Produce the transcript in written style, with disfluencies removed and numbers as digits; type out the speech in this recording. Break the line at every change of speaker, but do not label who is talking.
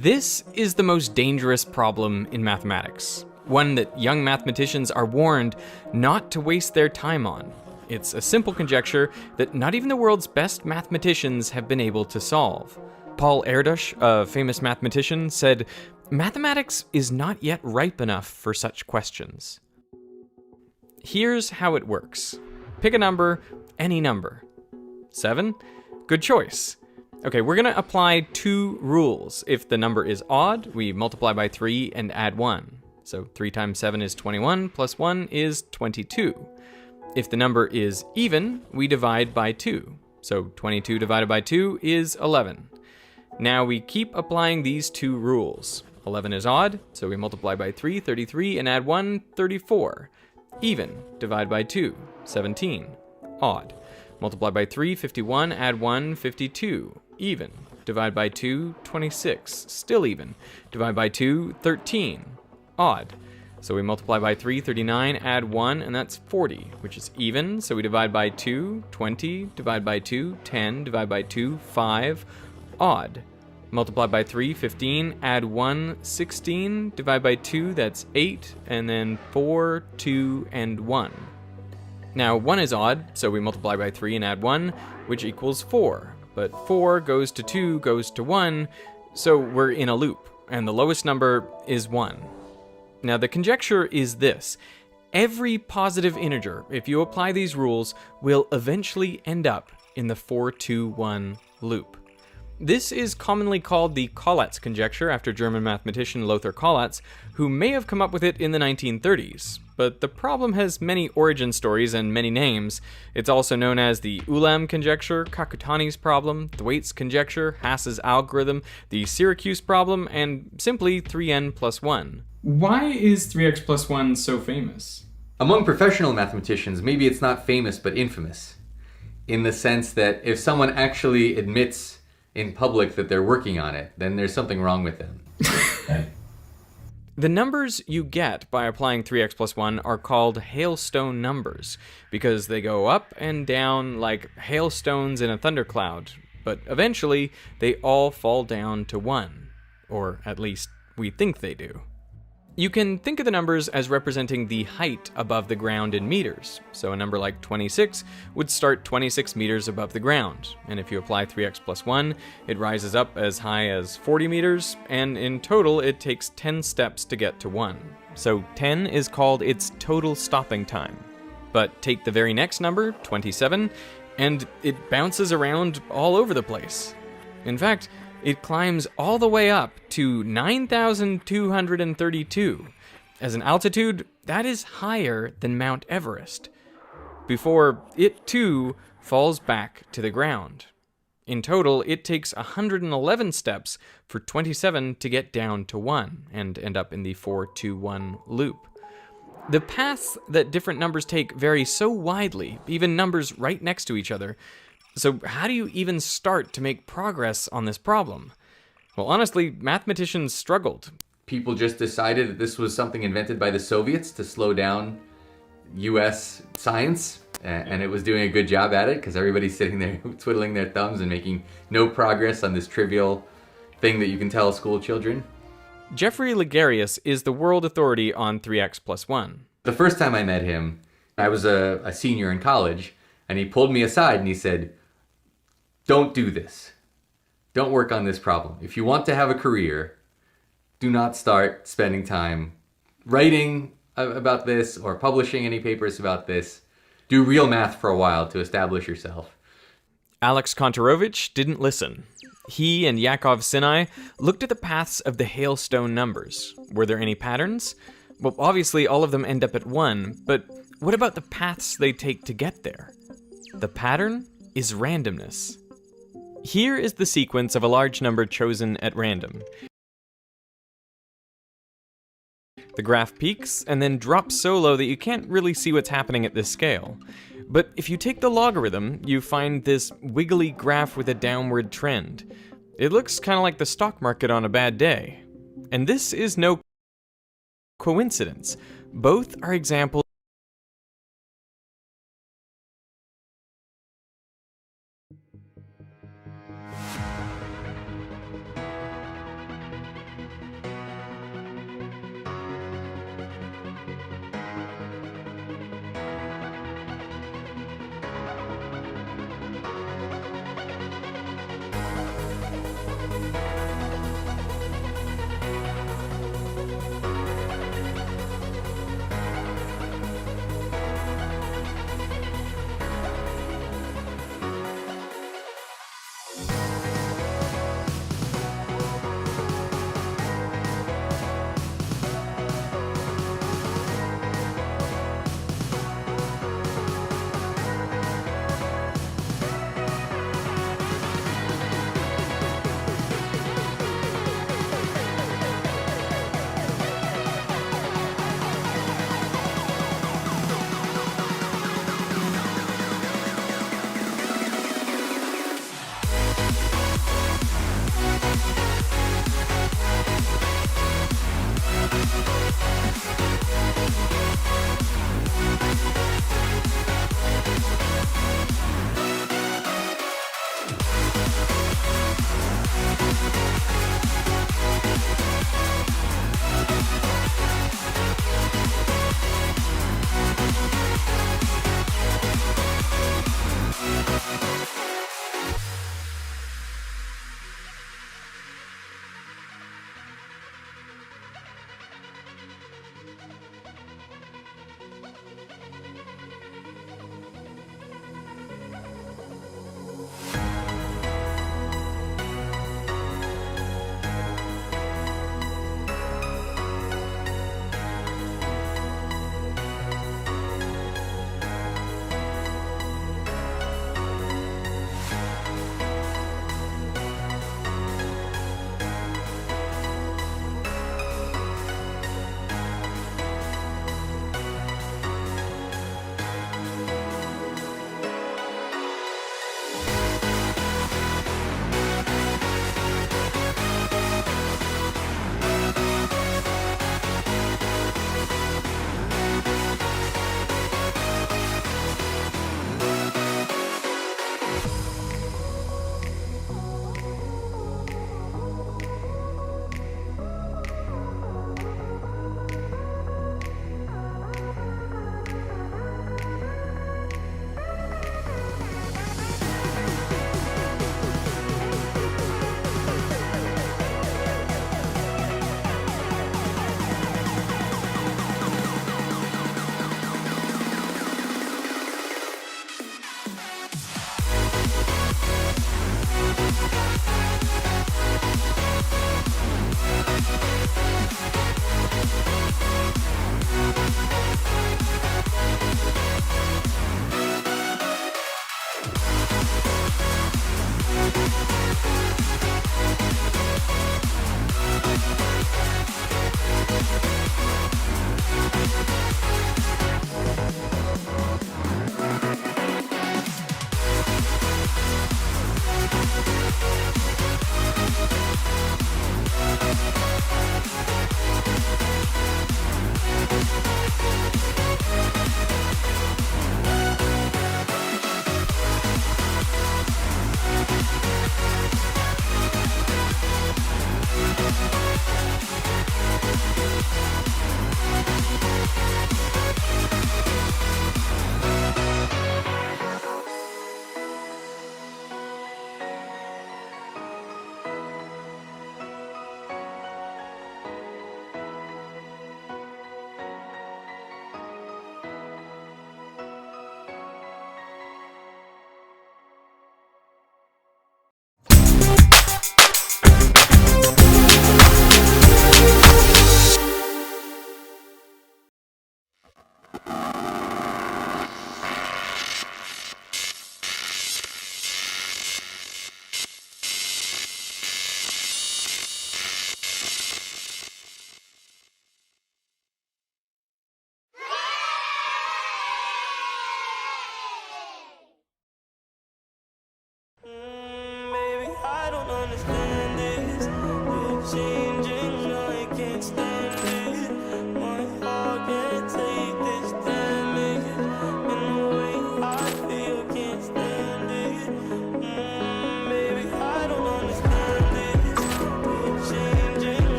This is the most dangerous problem in mathematics, one that young mathematicians are warned not to waste their time on. It's a simple conjecture that not even the world's best mathematicians have been able to solve. Paul Erdős, a famous mathematician, said, "Mathematics is not yet ripe enough for such questions." Here's how it works. Pick a number, any number. 7? Good choice. Okay, we're gonna apply two rules. If the number is odd, we multiply by 3 and add 1. So 3 times 7 is 21, plus 1 is 22. If the number is even, we divide by 2. So 22 divided by 2 is 11. Now we keep applying these two rules. 11 is odd, so we multiply by 3, 33, and add 1, 34. Even, divide by 2, 17. Odd. Multiply by 3, 51, add 1, 52. Even, divide by 2, 26. Still even. Divide by 2, 13. Odd. So we multiply by 3, 39, add 1, and that's 40, which is even. So we divide by 2, 20, divide by 2, 10, divide by 2, 5. Odd. Multiply by 3, 15, add 1, 16, divide by 2, that's 8, and then 4, 2, and 1. Now 1 is odd, so we multiply by 3 and add 1, which equals 4. But 4 goes to 2 goes to 1, so we're in a loop, and the lowest number is 1. Now the conjecture is this. Every positive integer, if you apply these rules, will eventually end up in the 4-2-1 loop. This is commonly called the Collatz Conjecture after German mathematician Lothar Collatz, who may have come up with it in the 1930s. But the problem has many origin stories and many names. It's also known as the Ulam conjecture, Kakutani's problem, Thwaites conjecture, Haas's algorithm, the Syracuse problem, and simply 3n plus 1. Why is 3x plus 1 so famous?
Among professional mathematicians, maybe it's not famous but infamous, in the sense that if someone actually admits in public that they're working on it, then there's something wrong with them.
The numbers you get by applying 3x plus 1 are called hailstone numbers, because they go up and down like hailstones in a thundercloud, but eventually they all fall down to 1, or at least we think they do. You can think of the numbers as representing the height above the ground in meters. So a number like 26 would start 26 meters above the ground. And if you apply 3x plus 1, it rises up as high as 40 meters, and in total it takes 10 steps to get to 1. So 10 is called its total stopping time. But take the very next number, 27, and it bounces around all over the place. In fact, it climbs all the way up to 9,232. As an altitude, that is higher than Mount Everest, before it too falls back to the ground. In total, it takes 111 steps for 27 to get down to 1 and end up in the 4-2-1 loop. The paths that different numbers take vary so widely, even numbers right next to each other. So how do you even start to make progress on this problem? Well, honestly, mathematicians struggled.
People just decided that this was something invented by the Soviets to slow down US science, and it was doing a good job at it because everybody's sitting there twiddling their thumbs and making no progress on this trivial thing that you can tell school children.
Geoffrey Ligarius is the world authority on 3x plus 1.
The first time I met him, I was a senior in college, and he pulled me aside and he said, "Don't do this. Don't work on this problem. If you want to have a career, do not start spending time writing about this or publishing any papers about this. Do real math for a while to establish yourself."
Alex Kontorovich didn't listen. He and Yakov Sinai looked at the paths of the hailstone numbers. Were there any patterns? Well, obviously all of them end up at 1, but what about the paths they take to get there? The pattern is randomness. Here is the sequence of a large number chosen at random. The graph peaks and then drops so low that you can't really see what's happening at this scale. But if you take the logarithm, you find this wiggly graph with a downward trend. It looks kind of like the stock market on a bad day. And this is no coincidence. Both are examples